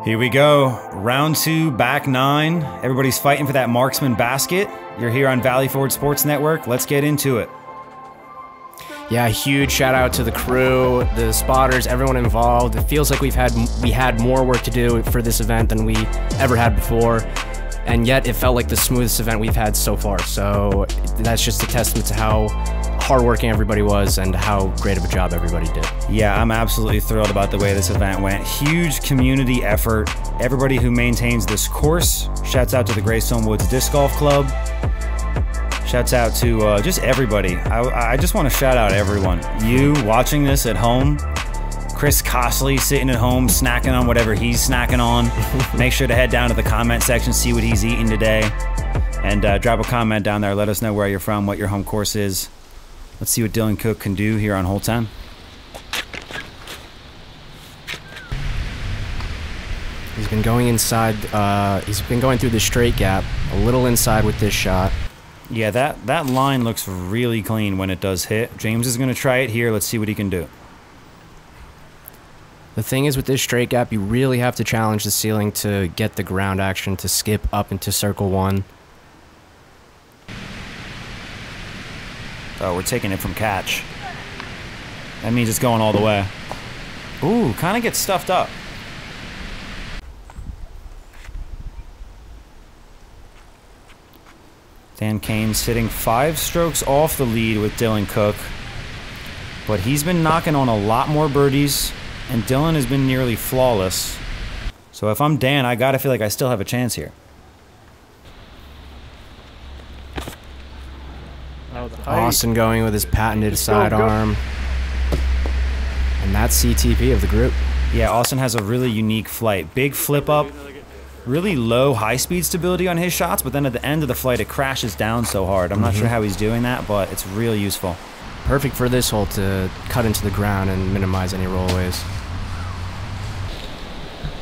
Here we go. Round 2, back 9. Everybody's fighting for that marksman basket. You're here on Valley Forge Sports Network. Let's get into it. Yeah, huge shout out to the crew, the spotters, everyone involved. It feels like we had more work to do for this event than we ever had before, and yet it felt like the smoothest event we've had so far. So that's just a testament to how hardworking everybody was and how great of a job everybody did. Yeah, I'm absolutely thrilled about the way this event went. Huge community effort. Everybody who maintains this course. Shouts out to the Greystone Woods Disc Golf Club. Shouts out to just everybody. I just want to shout out everyone. You watching this at home, Chris Costley sitting at home snacking on whatever he's snacking on. Make sure to head down to the comment section, see what he's eating today, and drop a comment down there. Let us know where you're from, what your home course is. Let's see what Dylan Cook can do here on hole 10. He's been going inside, he's been going through the straight gap, a little inside with this shot. Yeah, that line looks really clean when it does hit. James is going to try it here. Let's see what he can do. The thing is with this straight gap, you really have to challenge the ceiling to get the ground action to skip up into circle 1. Oh, we're taking it from catch. That means it's going all the way. Ooh, kind of gets stuffed up. Dan Kane sitting 5 strokes off the lead with Dylan Cook. But he's been knocking on a lot more birdies, and Dylan has been nearly flawless. So if I'm Dan, I gotta feel like I still have a chance here. Austin going with his patented sidearm. And that's CTP of the group. Yeah, Austin has a really unique flight. Big flip up, really low high-speed stability on his shots, but then at the end of the flight, it crashes down so hard. I'm not sure how he's doing that, but it's really useful. Perfect for this hole to cut into the ground and minimize any rollaways.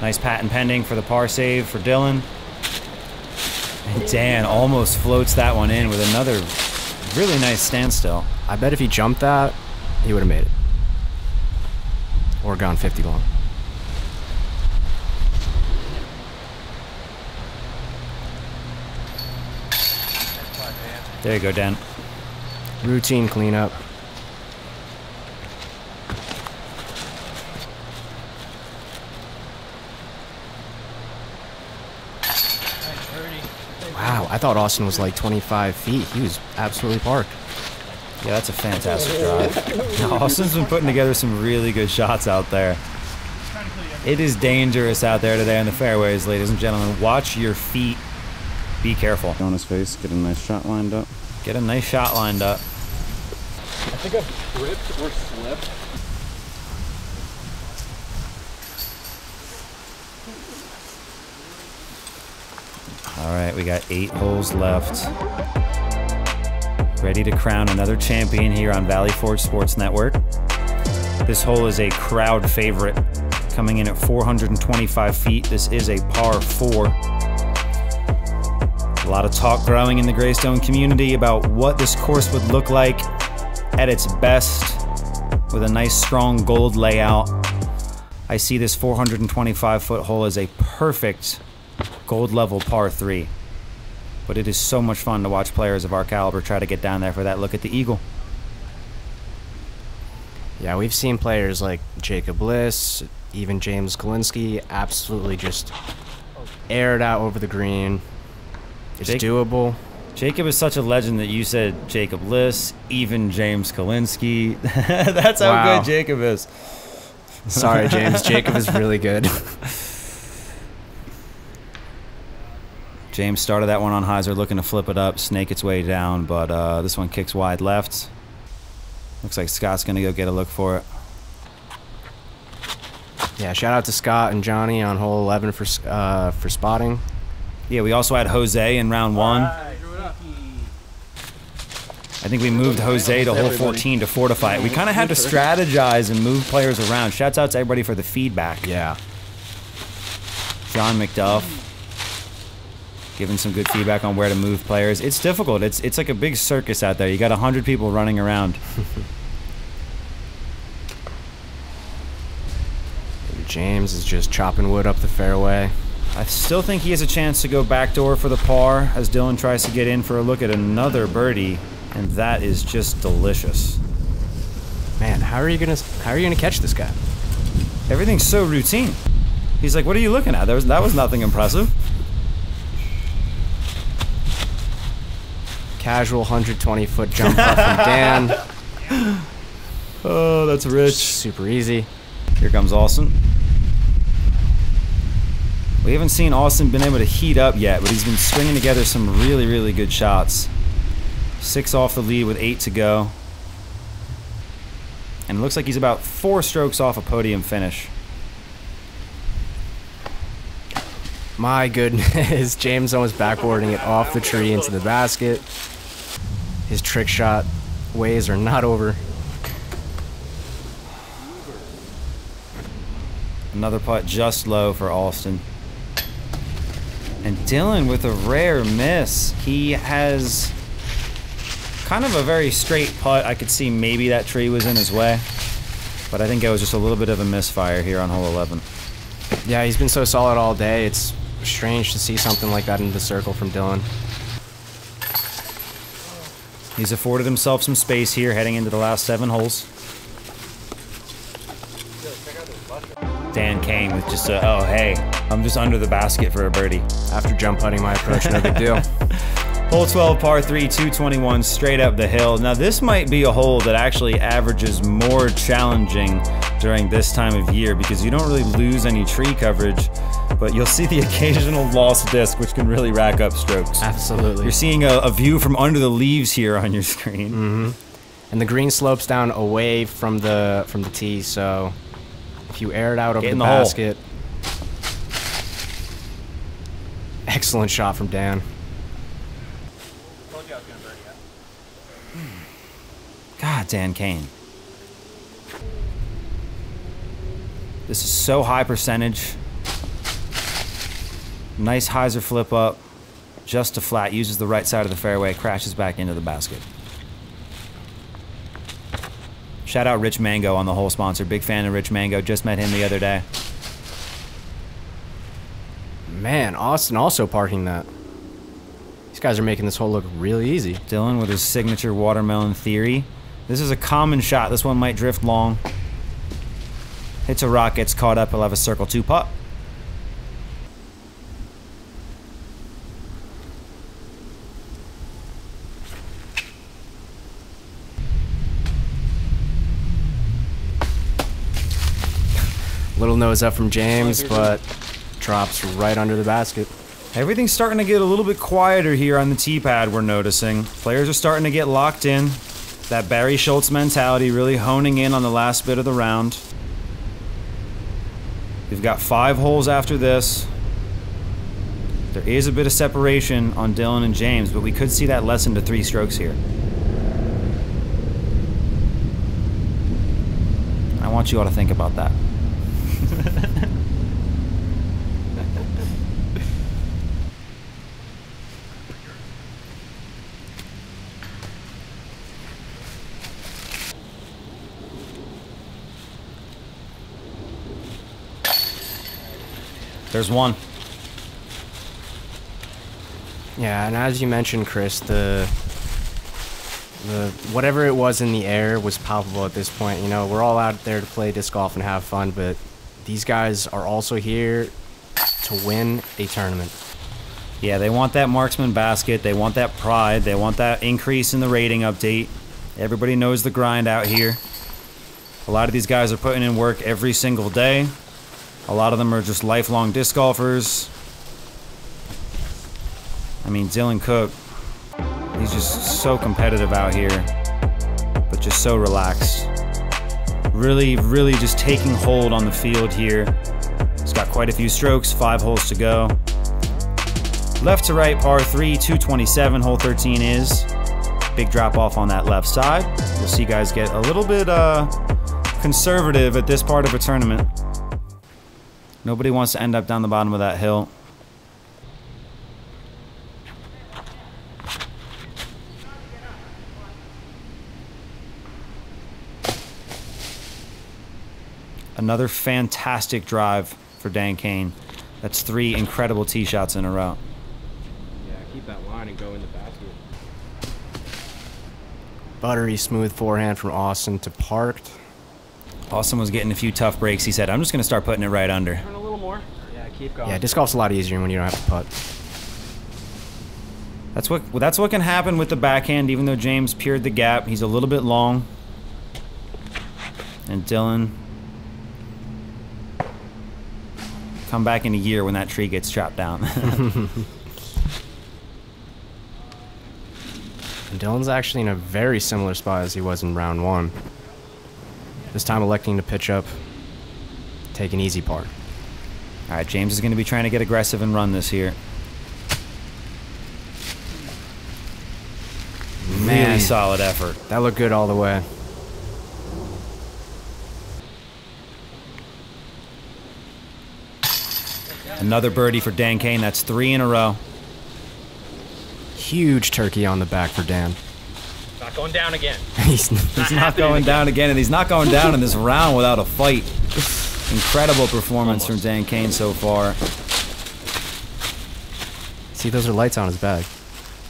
Nice patent pending for the par save for Dylan. And Dan almost floats that one in with another really nice standstill. I bet if he jumped that, he would have made it. Or gone 50 long. There you go, Dan. Routine cleanup. Wow, I thought Austin was like 25 feet. He was absolutely parked. Yeah, that's a fantastic drive. Austin's been putting together some really good shots out there. It is dangerous out there today on the fairways, ladies and gentlemen. Watch your feet. Be careful. On his face, get a nice shot lined up. Get a nice shot lined up. I think I've tripped or slipped. All right, we got 8 holes left. Ready to crown another champion here on Valley Forge Sports Network. This hole is a crowd favorite, coming in at 425 feet. This is a par 4. A lot of talk growing in the Greystone community about what this course would look like at its best with a nice strong gold layout. I see this 425-foot hole as a perfect gold level par 3. But it is so much fun to watch players of our caliber try to get down there for that look at the eagle. Yeah, we've seen players like Jacob Bliss, even James Kulinski, absolutely just air it out over the green. It's doable. Jacob is such a legend that you said Jacob Bliss, even James Kulinski. That's how good Jacob is. Sorry, James. Jacob is really good. James started that one on hyzer, looking to flip it up, snake its way down, but this one kicks wide left. Looks like Scott's going to go get a look for it. Yeah, shout out to Scott and Johnny on hole 11 for spotting. Yeah, we also had Jose in round 1. I think we moved Jose to hole 14 to fortify it. We kind of had to strategize and move players around. Shouts out to everybody for the feedback. Yeah. John McDuff giving some good feedback on where to move players. It's difficult. It's like a big circus out there. You got 100 people running around. James is just chopping wood up the fairway. I still think he has a chance to go backdoor for the par as Dylan tries to get in for a look at another birdie, and that is just delicious. Man, how are you gonna catch this guy? Everything's so routine. He's like, "What are you looking at? That was nothing impressive." Casual 120-foot jump up from Dan. Oh, that's rich. Super easy. Here comes Austin. We haven't seen Austin been able to heat up yet, but he's been stringing together some really, really good shots. 6 off the lead with 8 to go. And it looks like he's about 4 strokes off a podium finish. My goodness, James almost backboarding it off the tree into the basket. His trick shot ways are not over. Another putt just low for Austin. And Dylan with a rare miss. He has kind of a very straight putt. I could see maybe that tree was in his way, but I think it was just a little bit of a misfire here on hole 11. Yeah, he's been so solid all day. It's strange to see something like that in the circle from Dylan. He's afforded himself some space here heading into the last 7 holes. Dan Kane with just a, oh hey, I'm just under the basket for a birdie. After jump putting my approach, no big deal. Hole 12, par 3, 221, straight up the hill. Now this might be a hole that actually averages more challenging during this time of year because you don't really lose any tree coverage, but you'll see the occasional lost disc, which can really rack up strokes. Absolutely. You're seeing a view from under the leaves here on your screen. Mm-hmm. And the green slopes down away from the tee, so if you air it out over the basket. Excellent shot from Dan. God, Dan Kane. This is so high percentage. Nice hyzer flip up. Just to flat. Uses the right side of the fairway. Crashes back into the basket. Shout out Rich Mango on the hole sponsor. Big fan of Rich Mango. Just met him the other day. Man, Austin also parking that. These guys are making this hole look really easy. Dylan with his signature watermelon theory. This is a common shot. This one might drift long. Hits a rock, gets caught up. He'll have a circle 2 putt. Little nose up from James, but drops right under the basket. Everything's starting to get a little bit quieter here on the tee pad, we're noticing. Players are starting to get locked in. That Barry Schultz mentality really honing in on the last bit of the round. We've got 5 holes after this. There is a bit of separation on Dylan and James, but we could see that lessen to 3 strokes here. I want you all to think about that. There's one. Yeah, and as you mentioned, Chris, the whatever it was in the air was palpable at this point. You know, we're all out there to play disc golf and have fun, but these guys are also here to win a tournament. Yeah, they want that marksman basket. They want that pride. They want that increase in the rating update. Everybody knows the grind out here. A lot of these guys are putting in work every single day. A lot of them are just lifelong disc golfers. I mean, Dylan Cook, he's just so competitive out here, but just so relaxed. Really, really just taking hold on the field here. He's got quite a few strokes, 5 holes to go. Left to right, par 3, 227, hole 13 is. Big drop off on that left side. You'll see guys get a little bit conservative at this part of a tournament. Nobody wants to end up down the bottom of that hill. Another fantastic drive for Dan Kane. That's 3 incredible tee shots in a row. Yeah, keep that line and go in the basket. Buttery smooth forehand from Austin to parked. Austin was getting a few tough breaks. He said, I'm just going to start putting it right under. Turn a little more. Yeah, keep going. Yeah, disc golf's a lot easier when you don't have to putt. That's what can happen with the backhand, even though James peered the gap. He's a little bit long. And Dylan, come back in a year when that tree gets chopped down. And Dylan's actually in a very similar spot as he was in round 1. This time electing to pitch up, take an easy par. All right, James is going to be trying to get aggressive and run this here. Man, really solid effort. That looked good all the way. Another birdie for Dan Kane. That's 3 in a row. Huge turkey on the back for Dan. Not going down again. He's not going down again, and he's not going down in this round without a fight. Incredible performance from Dan Kane so far. See, those are lights on his bag.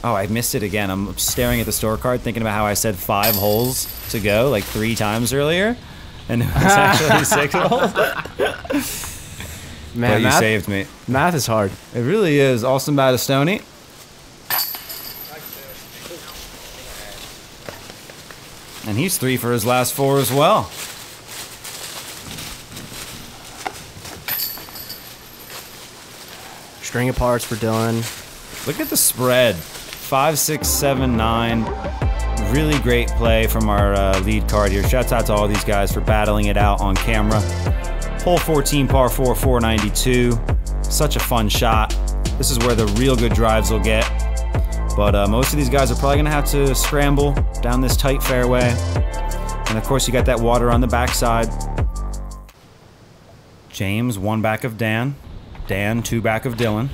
Oh, I missed it again. I'm staring at the scorecard thinking about how I said 5 holes to go like 3 times earlier, and it was actually 6 holes. Man, but you saved me. Math is hard. It really is. Austin Batistoni. And he's 3 for his last 4 as well. String of pars for Dylan. Look at the spread. 5, 6, 7, 9. Really great play from our lead card here. Shouts out to all these guys for battling it out on camera. Hole 14, par 4, 492. Such a fun shot. This is where the real good drives will get. But most of these guys are probably going to have to scramble down this tight fairway. And of course, you got that water on the backside. James, 1 back of Dan. Dan, 2 back of Dylan.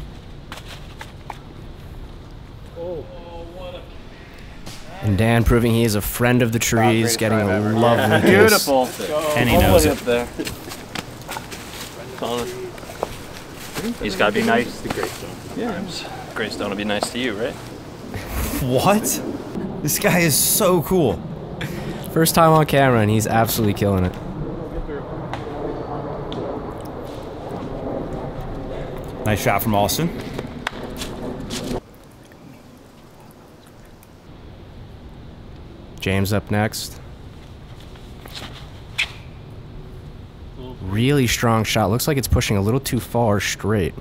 And Dan proving he is a friend of the trees, getting a lovely kiss. Beautiful. And he knows it. There. He's got to be nice to Greystone. Yeah. Greystone will be nice to you, right? What? This guy is so cool. First time on camera, and he's absolutely killing it. Nice shot from Austin. James up next. Really strong shot. Looks like it's pushing a little too far straight.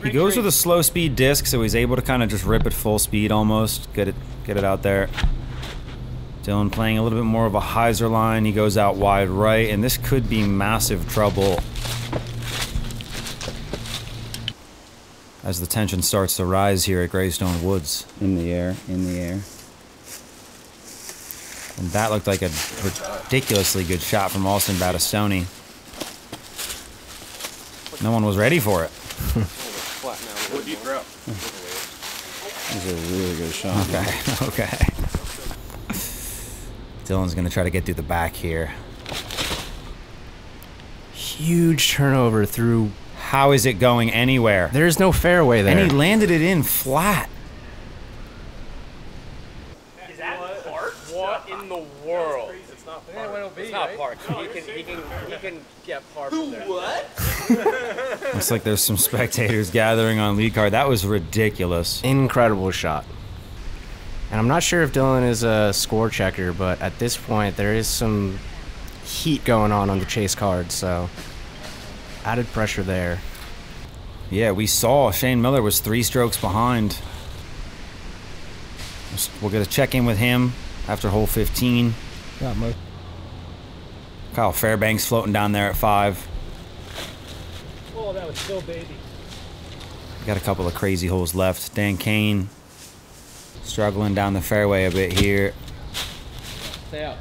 He goes with a slow speed disc, so he's able to kind of just rip at full speed almost. Get it out there. Dylan playing a little bit more of a hyzer line. He goes out wide right, and this could be massive trouble as the tension starts to rise here at Greystone Woods. In the air, in the air. And that looked like a ridiculously good shot from Austin Batistoni. No one was ready for it. What do you throw? This is a really good shot. Okay. Dylan's going to try to get through the back here. Huge turnover through. How is it going anywhere? There's no fairway there. And he landed it in flat. Is that park? What in the world? It's not park. It's not park. He can get par from there. What? Looks like there's some spectators gathering on lead card. That was ridiculous. Incredible shot. And I'm not sure if Dylan is a score checker, but at this point there is some heat going on the chase card, so added pressure there. Yeah, we saw Shane Miller was 3 strokes behind. We'll get a check-in with him after hole 15. Kyle Fairbanks floating down there at 5. Oh, that was so baby. Got a couple of crazy holes left. Dan Kane struggling down the fairway a bit here. Stay out.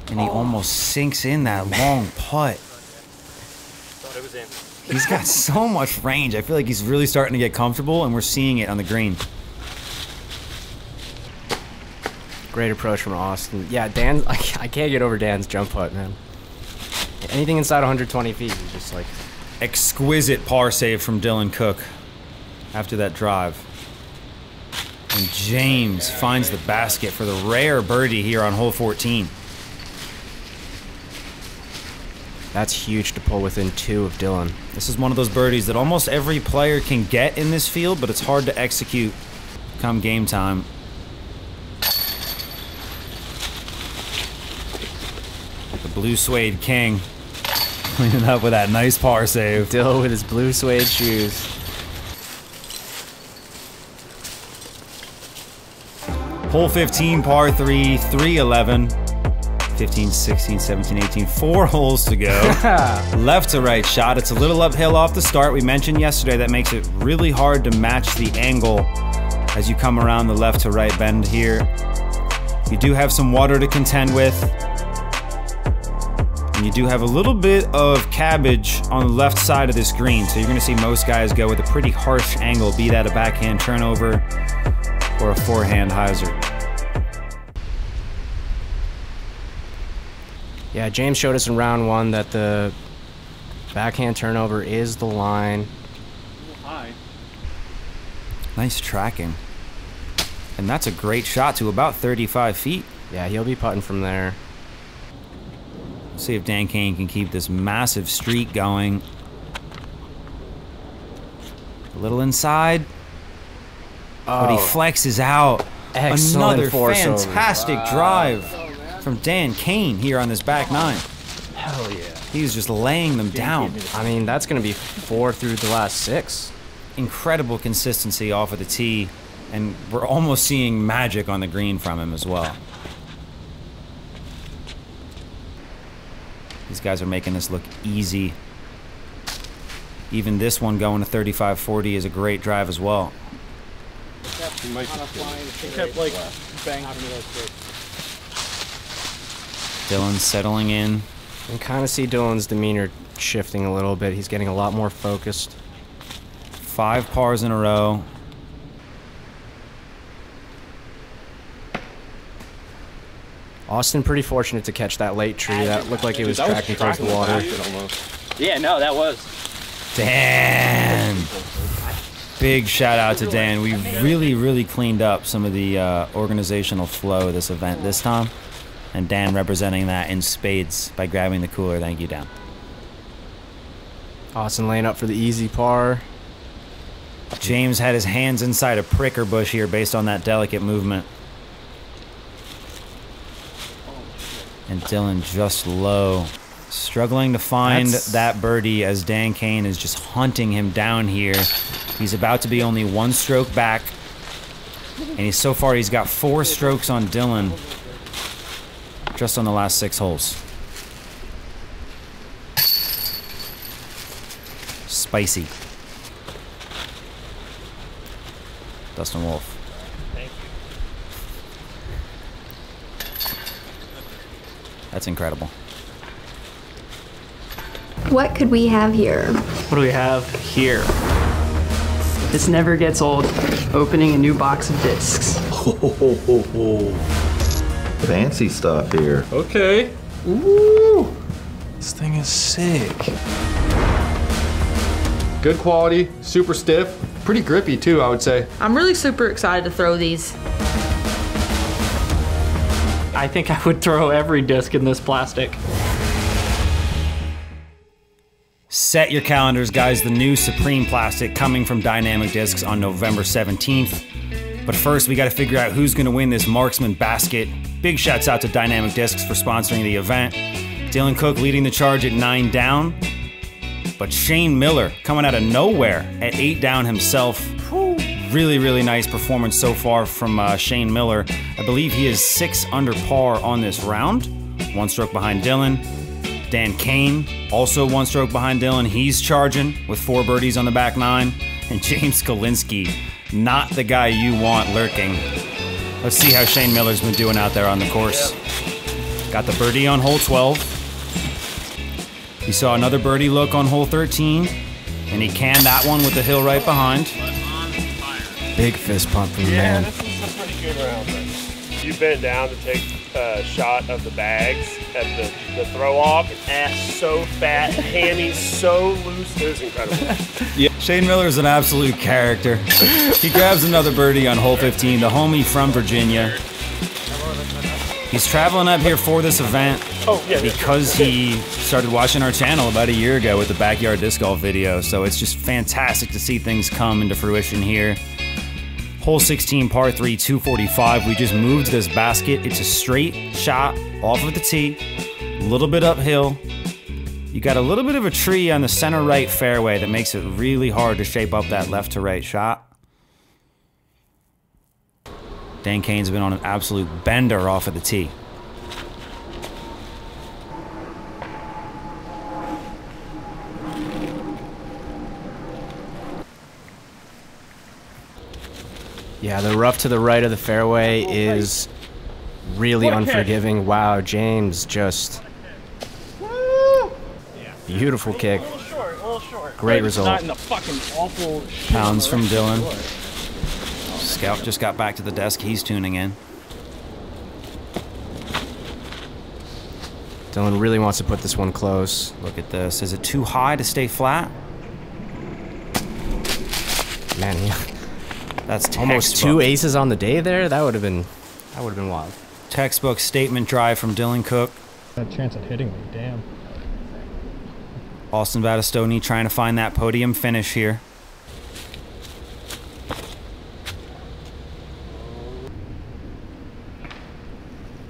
And he almost sinks in that long putt. Thought it was in. He's got so much range. I feel like he's really starting to get comfortable, and we're seeing it on the green. Great approach from Austin. Yeah, Dan, I can't get over Dan's jump putt, man. Anything inside 120 feet is just like... Exquisite par save from Dylan Cook after that drive. And James finds the basket for the rare birdie here on hole 14. That's huge to pull within 2 of Dylan. This is one of those birdies that almost every player can get in this field, but it's hard to execute come game time. The blue suede king cleaning up with that nice par save. Dill with his blue suede shoes. Hole 15, par 3, 311. 15, 16, 17, 18, 4 holes to go. Left to right shot. It's a little uphill off the start. We mentioned yesterday that makes it really hard to match the angle as you come around the left to right bend here. You do have some water to contend with. And you do have a little bit of cabbage on the left side of this green, so you're going to see most guys go with a pretty harsh angle, be that a backhand turnover or a forehand hyzer. Yeah, James showed us in round 1 that the backhand turnover is the line. Hi. Nice tracking. And that's a great shot to about 35 feet. Yeah, he'll be putting from there. See if Dan Kane can keep this massive streak going. A little inside. But he flexes out. Excellent Another force fantastic drive from Dan Kane here on this back 9. Hell yeah. He's just laying them down. I mean, that's going to be 4 through the last 6. Incredible consistency off of the tee. And we're almost seeing magic on the green from him as well. These guys are making this look easy. Even this one going to 35-40 is a great drive as well. He kept like banging me like this. Dylan settling in. You can kind of see Dylan's demeanor shifting a little bit. He's getting a lot more focused. 5 pars in a row. Austin pretty fortunate to catch that late tree. That looked like it was tracking towards the water. Yeah, no, that was. Dan! Big shout out to Dan. We really cleaned up some of the organizational flow of this event this time. And Dan representing that in spades by grabbing the cooler. Thank you, Dan. Austin laying up for the easy par. James had his hands inside a pricker bush here based on that delicate movement. And Dylan just low. Struggling to find that birdie as Dan Kane is just hunting him down here. He's about to be only 1 stroke back. And so far he's got 4 strokes on Dylan just on the last 6 holes. Spicy. Dustin Wolf. Thank you. That's incredible. What could we have here? What do we have here? This never gets old. Opening a new box of discs. Fancy stuff here. Okay. Ooh. This thing is sick. Good quality, super stiff, pretty grippy too, I would say. I'm really super excited to throw these. I think I would throw every disc in this plastic. Set your calendars, guys. The new Supreme Plastic coming from Dynamic Discs on November 17th. But first, we got to figure out who's going to win this Marksman basket. Big shouts out to Dynamic Discs for sponsoring the event. Dylan Cook leading the charge at 9 down. But Shane Miller coming out of nowhere at 8 down himself. Really nice performance so far from Shane Miller. I believe he is 6 under par on this round. 1 stroke behind Dylan. Dan Kane, also 1 stroke behind Dylan. He's charging with 4 birdies on the back 9. And James Kulinski, not the guy you want lurking. Let's see how Shane Miller's been doing out there on the course. Got the birdie on hole 12. He saw another birdie look on hole 13. And he canned that one with the hill right behind. Big fist pump from the man. This is a pretty good round. You bent down to take a shot of the bags, at the throw off. Ass so fat, hammy so loose. It was incredible. Yeah. Shane Miller's an absolute character. He grabs another birdie on hole 15, the homie from Virginia. He's traveling up here for this event because he started watching our channel about a year ago with the backyard disc golf video. So it's just fantastic to see things come into fruition here. Hole 16, par 3, 245. We just moved this basket. It's a straight shot off of the tee, a little bit uphill. You got a little bit of a tree on the center right fairway that makes it really hard to shape up that left to right shot. Dan Kane's been on an absolute bender off of the tee. Yeah, the rough to the right of the fairway is really unforgiving. Wow, James just... Beautiful kick. Great result. Not in the fucking awful Pounds from Dylan. Scout just got back to the desk. He's tuning in. Dylan really wants to put this one close. Look at this. Is it too high to stay flat? Man, That's almost textbook. 2 aces on the day there. That would have been wild. Textbook statement drive from Dylan Cook. That chance at hitting me, damn. Austin Batistoni trying to find that podium finish here.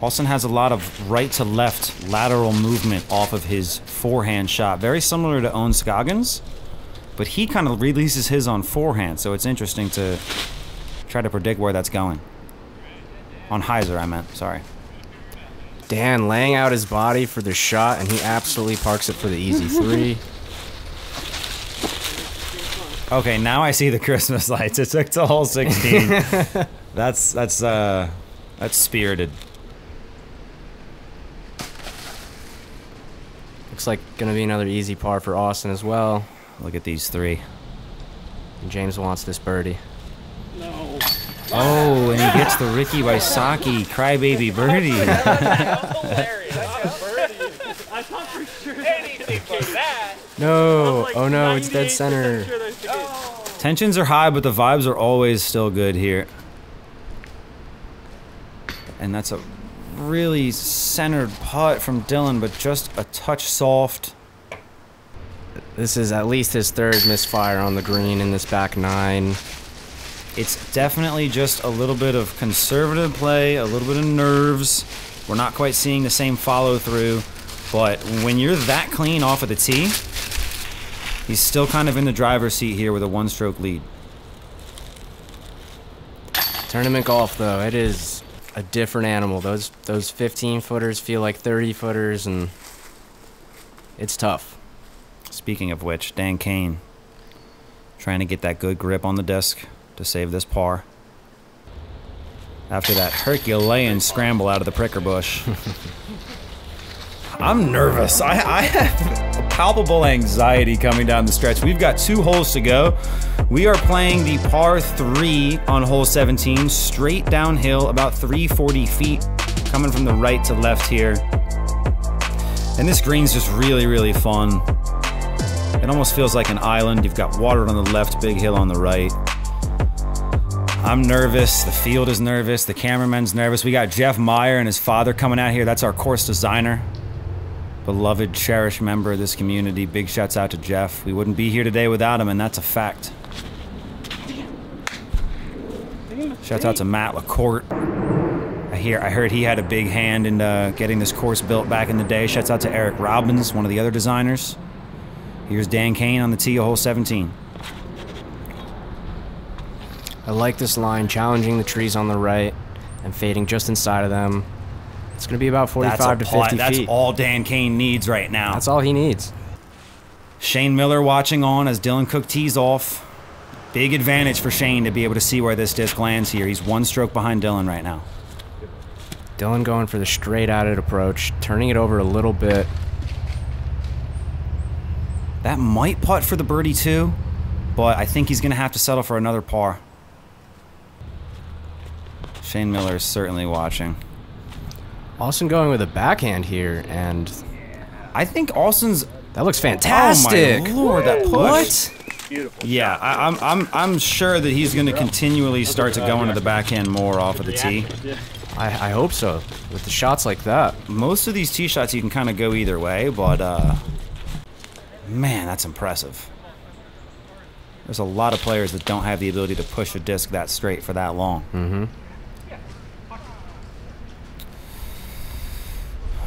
Austin has a lot of right to left lateral movement off of his forehand shot. Very similar to Owen Scoggins, but he kind of releases his on forehand, so it's interesting to try to predict where that's going. On hyzer, I meant, sorry. Dan laying out his body for the shot, and he absolutely parks it for the easy 3. Okay, now I see the Christmas lights. It took to hole 16. That's spirited. Looks like gonna be another easy par for Austin as well. Look at these 3. And James wants this birdie. No. Oh, and he gets the Ricky Wysocki crybaby birdie. That was hilarious. I thought for sure Anything for that. No! Oh no, it's dead center. Tensions are high, but the vibes are always still good here. And that's a really centered putt from Dylan, but just a touch soft. This is at least his 3rd misfire on the green in this back 9. It's definitely just a little bit of conservative play, a little bit of nerves. We're not quite seeing the same follow through, but when you're that clean off of the tee, he's still kind of in the driver's seat here with a 1-stroke lead. Tournament golf, though, it is a different animal. Those 15-footers feel like 30-footers, and it's tough. Speaking of which, Dan Kane trying to get that good grip on the disc to save this par. After that Herculean scramble out of the pricker bush. I'm nervous. I have a palpable anxiety coming down the stretch. We've got 2 holes to go. We are playing the par 3 on hole 17, straight downhill, about 340 feet, coming from the right to left here. And this green's just really, really fun. It almost feels like an island. You've got water on the left, big hill on the right. I'm nervous. The field is nervous. The cameraman's nervous. We got Jeff Meyer and his father coming out here. That's our course designer. Beloved, cherished member of this community. Big shouts out to Jeff. We wouldn't be here today without him, and that's a fact. Shouts out to Matt LaCourte. I heard he had a big hand in getting this course built back in the day. Shouts out to Eric Robbins, one of the other designers. Here's Dan Kane on the tee of hole 17. I like this line, challenging the trees on the right and fading just inside of them. It's going to be about 45 to 50 feet. That's all Dan Kane needs right now. That's all he needs. Shane Miller watching on as Dylan Cook tees off. Big advantage for Shane to be able to see where this disc lands here. He's 1 stroke behind Dylan right now. Dylan going for the straight at it approach, turning it over a little bit. That might putt for the birdie too, but I think he's going to have to settle for another par. Shane Miller is certainly watching. Austin going with a backhand here, and I think Austin's. that looks fantastic. Oh my lord, that push. What? Beautiful. Yeah, I'm sure that he's going to continually start to go into the backhand more off of the tee. I hope so. With the shots like that. Most of these tee shots you can kind of go either way, but man, that's impressive. There's a lot of players that don't have the ability to push a disc that straight for that long. Mm-hmm.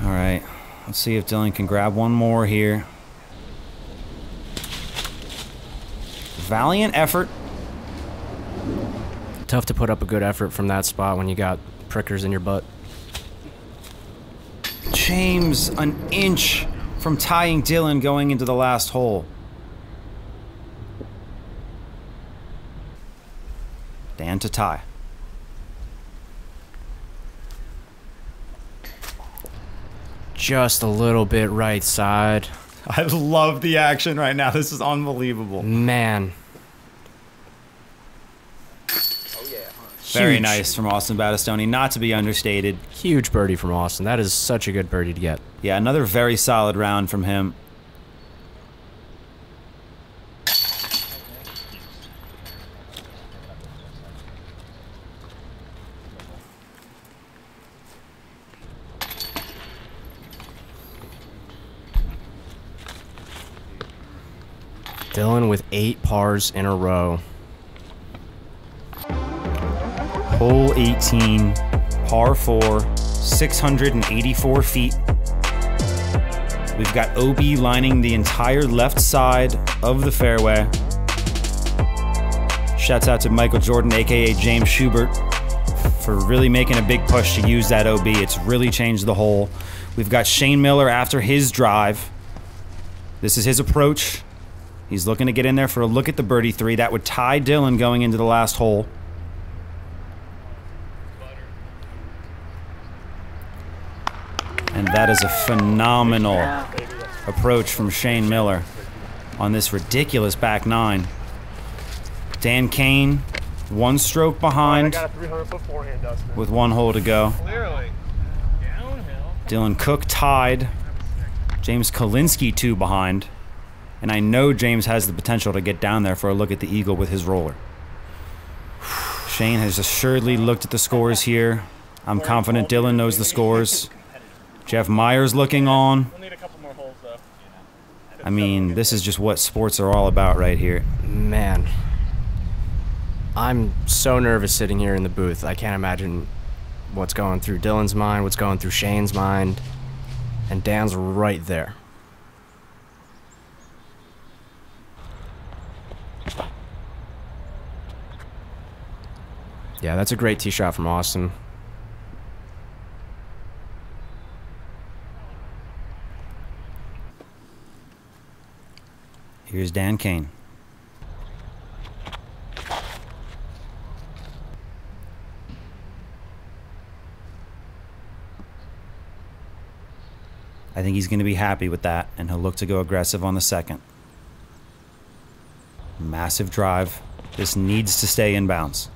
All right, let's see if Dylan can grab one more here. Valiant effort. Tough to put up a good effort from that spot when you got prickers in your butt. James, an inch from tying Dylan going into the last hole. Dan to tie. Just a little bit right side. I love the action right now. This is unbelievable. Man. Very Huge. nice from Austin Batistoni, not to be understated. Huge birdie from Austin. That is such a good birdie to get. Yeah, another very solid round from him. Dylan with 8 pars in a row. Hole 18, par 4, 684 feet. We've got OB lining the entire left side of the fairway. Shouts out to Michael Jordan, aka James Schubert, for really making a big push to use that OB. It's really changed the hole. We've got Shane Miller after his drive. This is his approach. He's looking to get in there for a look at the birdie 3. That would tie Dylan going into the last hole. And that is a phenomenal approach from Shane Miller on this ridiculous back 9. Dan Kane, 1 stroke behind I got a 300-foot forehand, Dustin. with 1 hole to go. Clearly. Downhill. Dylan Cook tied. James Kulinski 2 behind. And I know James has the potential to get down there for a look at the eagle with his roller. Shane has assuredly looked at the scores here. I'm confident Dylan knows the scores. Jeff Myers looking on. We'll need a couple more holes, though. I mean, this is just what sports are all about right here. Man. I'm so nervous sitting here in the booth. I can't imagine what's going through Dylan's mind, what's going through Shane's mind. And Dan's right there. Yeah, that's a great tee shot from Austin. Here's Dan Kane. I think he's going to be happy with that, and he'll look to go aggressive on the second. Massive drive. This needs to stay in bounds.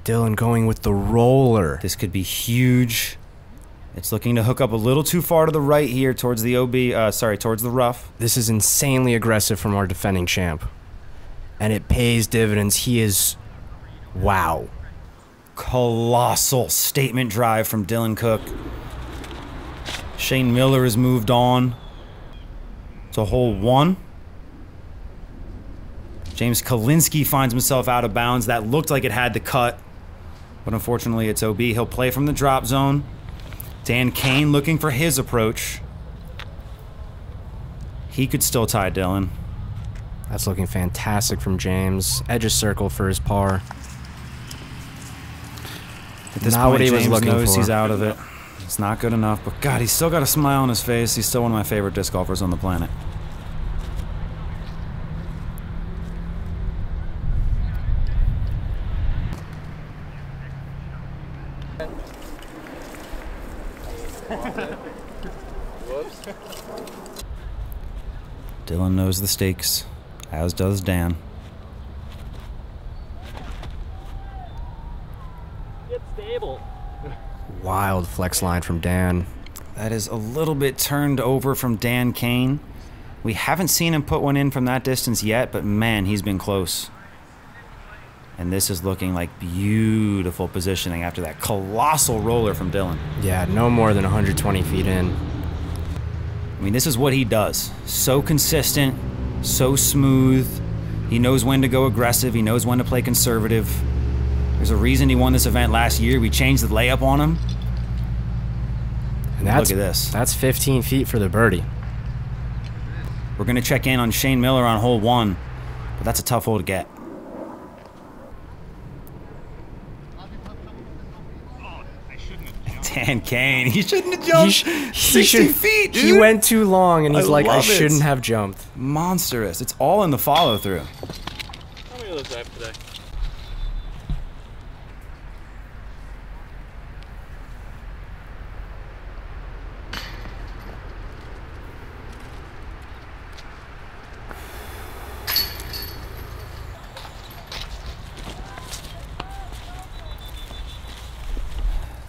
Dylan going with the roller. This could be huge. It's looking to hook up a little too far to the right here towards the towards the rough. This is insanely aggressive from our defending champ. And it pays dividends. He is... wow. Colossal statement drive from Dylan Cook. Shane Miller has moved on to hole 1. James Kulinski finds himself out of bounds. That looked like it had the cut, but unfortunately it's OB. He'll play from the drop zone. Dan Kane looking for his approach. He could still tie Dylan. That's looking fantastic from James. Edge of circle for his par. At this Not point, what he was James looking knows for. he's out of it. It's not good enough, but God, he's still got a smile on his face. He's still one of my favorite disc golfers on the planet. Dylan knows the stakes, as does Dan. Get stable. Wild flex line from Dan. That is a little bit turned over from Dan Kane. We haven't seen him put one in from that distance yet, but man, he's been close. And this is looking like beautiful positioning after that colossal roller from Dylan. Yeah, no more than 120 feet in. I mean, this is what he does. So consistent, so smooth. He knows when to go aggressive. He knows when to play conservative. There's a reason he won this event last year. We changed the layup on him. And that's, look at this. That's 15 feet for the birdie. We're going to check in on Shane Miller on hole 1, but that's a tough hole to get. Dan Kane, he shouldn't have jumped 60 feet, dude. He went too long, and he's like, I love it. shouldn't have jumped. Monstrous. It's all in the follow-through. How many of those do I have today?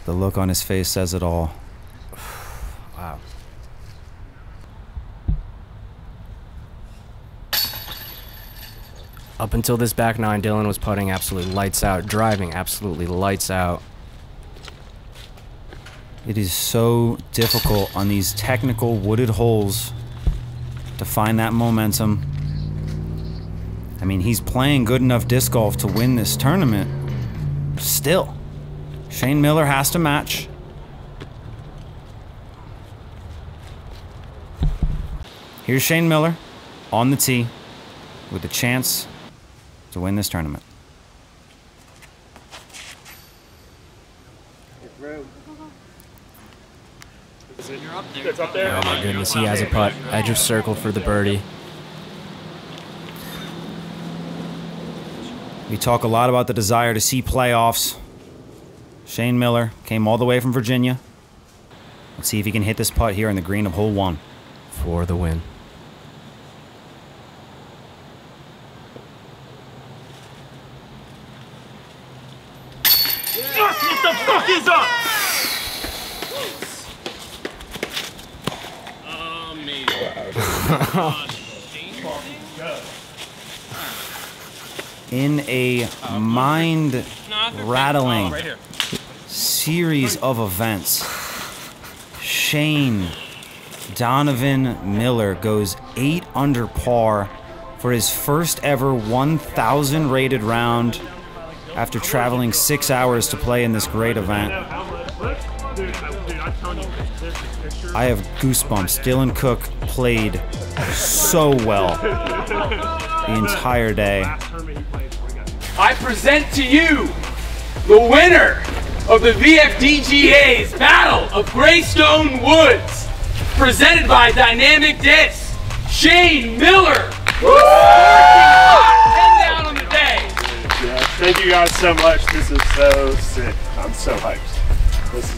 The look on his face says it all. Wow. Up until this back nine, Dylan was putting absolutely lights out, driving absolutely lights out. It is so difficult on these technical wooded holes to find that momentum. I mean, he's playing good enough disc golf to win this tournament. Still, Shane Miller has to match. Here's Shane Miller on the tee with a chance to win this tournament. It's up there. Oh my goodness, he has a putt. Edge of circle for the birdie. We talk a lot about the desire to see playoffs. Shane Miller came all the way from Virginia. Let's see if he can hit this putt here in the green of hole 1. For the win. What the fuck is up? In a mind-rattling series of events, Shane Donovan Miller goes 8 under par for his first ever 1,000 rated round after traveling 6 hours to play in this great event. I have goosebumps. Dylan Cook played so well the entire day. I present to you the winner of the VFDGA's Battle of Greystone Woods, presented by Dynamic Disc, Shane Miller. Woo! 10 down on the day. Yeah, thank you guys so much. This is so sick. I'm so hyped.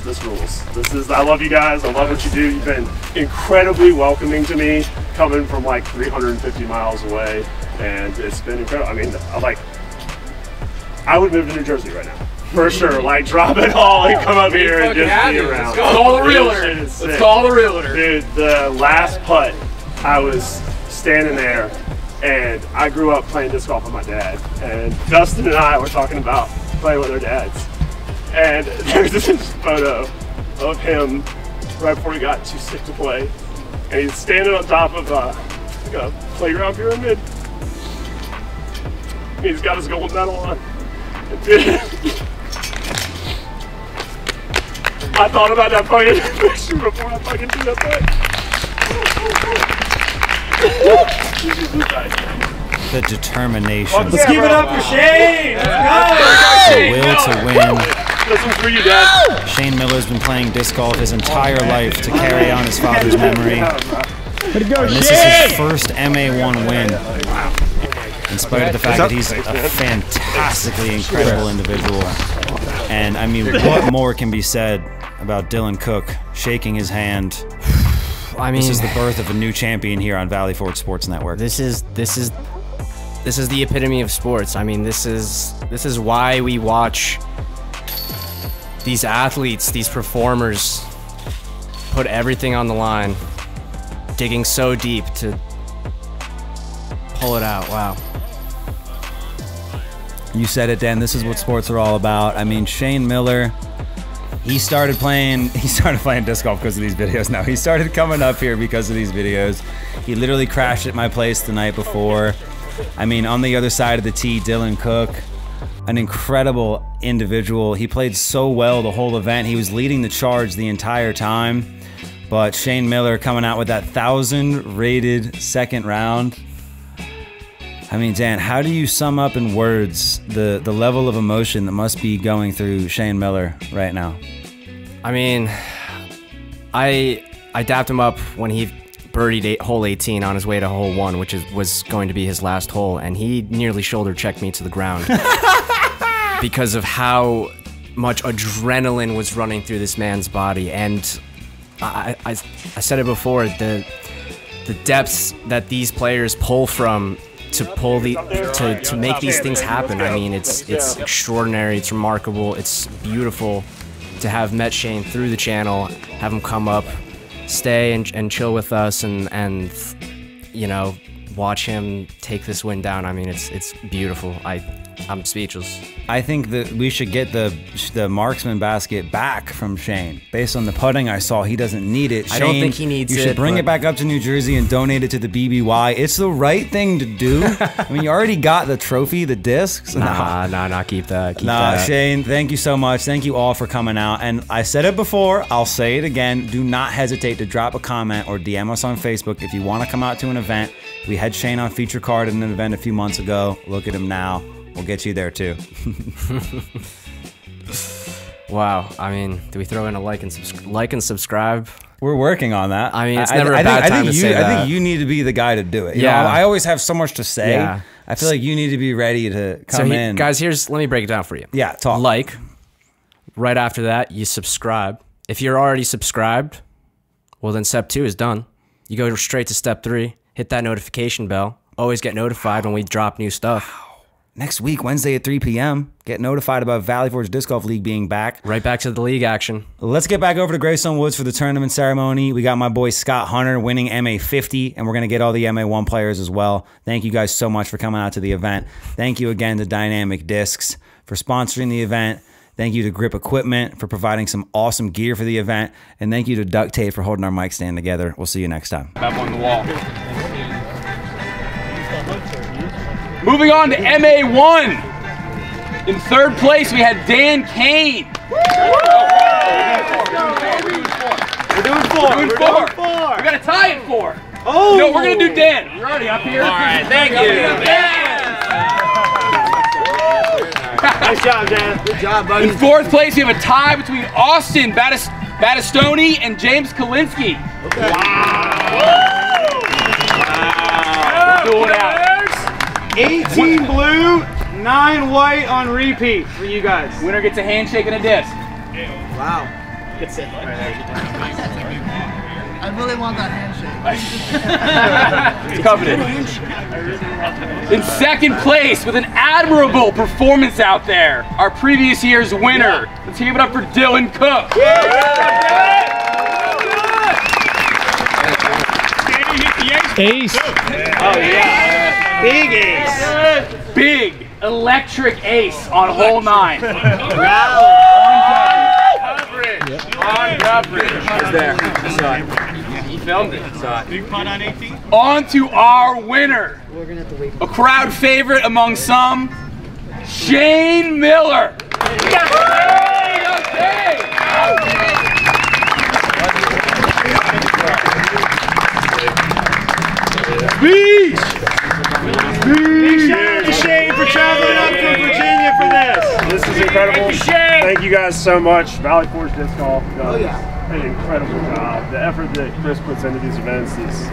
This rules. I love you guys. I love what you do. You've been incredibly welcoming to me, coming from like 350 miles away, and it's been incredible. I mean, I would move to New Jersey right now, for sure. Like, drop it all and come up here and just be around. Let's call the realtor. Let's call the realtor. Dude, the last putt, I was standing there, and I grew up playing disc golf with my dad, and Dustin and I were talking about playing with our dads. And there's this photo of him right before he got too sick to play. And he's standing on top of like a playground pyramid. And he's got his gold medal on. And dude, I thought about that fucking picture before I fucking did that play. The determination. Let's give it up for Shane! The will to win. This one's for you, Dad. Shane Miller's been playing disc golf his entire life to carry on his father's memory. And this is his first MA1 win. In spite of the fact that he's a fantastically incredible individual. And I mean, what more can be said about Dylan Cook shaking his hand? I mean, this is the birth of a new champion here on Valley Forge Sports Network. This is the epitome of sports. I mean, this is why we watch these athletes, these performers put everything on the line, digging so deep to pull it out. Wow. You said it, Dan. This is what sports are all about. I mean, Shane Miller, he started playing disc golf because of these videos now. He started coming up here because of these videos. He literally crashed at my place the night before. I mean, on the other side of the tee, Dylan Cook, an incredible individual. He played so well the whole event. He was leading the charge the entire time. But Shane Miller coming out with that 1,000 rated second round. I mean, Dan, how do you sum up in words the level of emotion that must be going through Shane Miller right now? I mean, I dapped him up when he birdied hole 18 on his way to hole 1, which was going to be his last hole, and he nearly shoulder checked me to the ground because of how much adrenaline was running through this man's body. And I said it before, the depths that these players pull from to make these things happen. I mean, it's extraordinary, it's remarkable, it's beautiful to have met Shane through the channel, have him come up, stay and chill with us, and you know, watch him take this win down. I mean, it's beautiful. I'm speechless. I think that we should get the marksman basket back from Shane. Based on the putting I saw, he doesn't need it. Shane, I don't think he needs it. You should bring it back up to New Jersey and donate it to the BBY. It's the right thing to do. I mean, you already got the trophy, the discs. Nah, keep that. Shane, thank you so much. Thank you all for coming out. And I said it before, I'll say it again. Do not hesitate to drop a comment or DM us on Facebook if you want to come out to an event. We had Shane on feature card at an event a few months ago. Look at him now. We'll get you there too. Wow. I mean, do we throw in a like and subscribe? We're working on that. I mean, it's never a bad time to say that. I think you need to be the guy to do it. You know, I always have so much to say. Yeah. I feel like you need to be ready to come in. Guys, let me break it down for you. Yeah, talk. Like, right after that, you subscribe. If you're already subscribed, well, then step 2 is done. You go straight to step 3, hit that notification bell. Always get notified when we drop new stuff. Wow. Next week, Wednesday at 3 p.m., get notified about Valley Forge Disc Golf League being back. Right back to the league action. Let's get back over to Greystone Woods for the tournament ceremony. We got my boy Scott Hunter winning MA 50, and we're going to get all the MA 1 players as well. Thank you guys so much for coming out to the event. Thank you again to Dynamic Discs for sponsoring the event. Thank you to Grip Equipment for providing some awesome gear for the event. And thank you to Duct Tape for holding our mic stand together. We'll see you next time. Up on the wall. Moving on to MA1. In third place, we had Dan Kane. We're doing four. We got to tie it 4. Oh! No, we're going to do Dan. You're already up here. All right, thank you. Nice job, Dan. Good job, buddy. In fourth place, we have a tie between Austin Batistoni and James Kulinski. Okay. Wow. We're doing out. 18 blue, 9 white on repeat for you guys. Winner gets a handshake and a disc. Wow. I really want that handshake. It's coveted. In second place, with an admirable performance out there, our previous year's winner. Let's give it up for Dylan Cook. Ace. Oh yeah. Big ace. Big electric ace on hole 9. On coverage. It's there. He filmed it. Big putt on 18. On to our winner. A crowd favorite among some, Shane Miller. Big shout out to Shane for traveling up from Virginia for this. This is incredible. Thank you guys so much. Valley Forge Disc Golf does an incredible job. The effort that Chris puts into these events is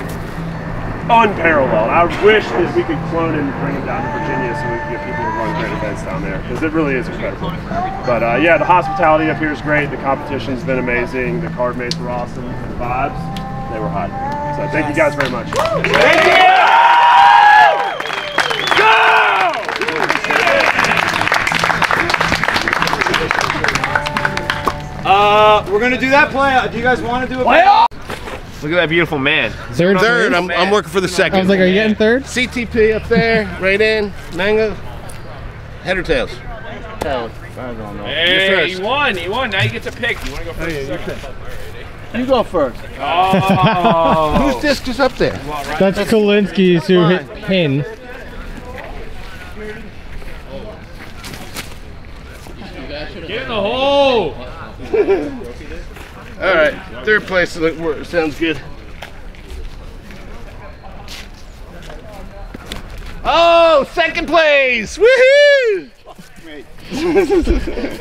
unparalleled. I wish that we could clone and bring it down to Virginia so we could get people to run great events down there, because it really is incredible. But yeah, the hospitality up here is great. The competition's been amazing. The card mates were awesome. The vibes, they were hot. So thank you guys very much. Thank you! Go! We're gonna do that play. Do you guys want to do a playoff? Look at that beautiful man. Third. I'm working for the second. I was like, are you getting third? CTP up there, right in. Mango. Head or tails? Tails. I don't know. Hey, you won. Now you get to pick. You want to go first? You go first. Oh. Whose disc is up there? That's Kulinski's who hit Kane. Get in the hole. All right, third place sounds good. Oh, second place! Woohoo!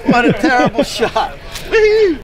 What a terrible shot. Woohoo!